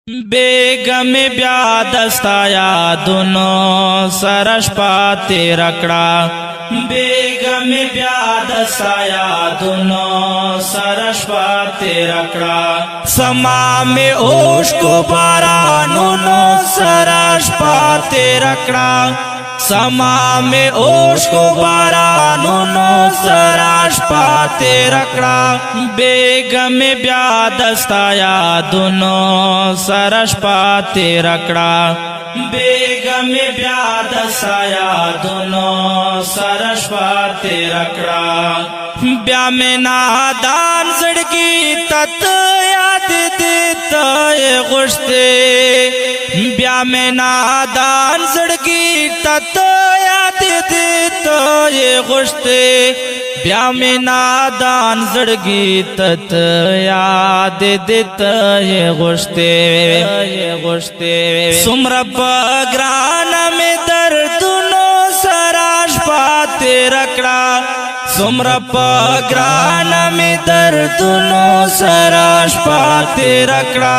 بیگم بیا دستا یادونو سرش پاتی رکڑا بیگم بیا دستا یادونو سرش پاتی رکڑا سما میں اوش کو بارانونو سرش پاتی رکڑا سما میں اوش کو بارانونو سرش پاتی رکڑا بیگم بیا دستا یادونو سرش پاتی رکڑا بیگم بیا دستا یادونو سرش پاتی رکڑا بیا میں نادان زڑگی تت یاد دیتا غشتے بیا میں نادان زڑگی تت یاد دیتا غشتے بیا میں نادان زڑگی تت یاد دیتا غشتے سمر پگران میں دردنو سراش پاتے رکڑا سمر پگران میں دردنو سراش پاتے رکڑا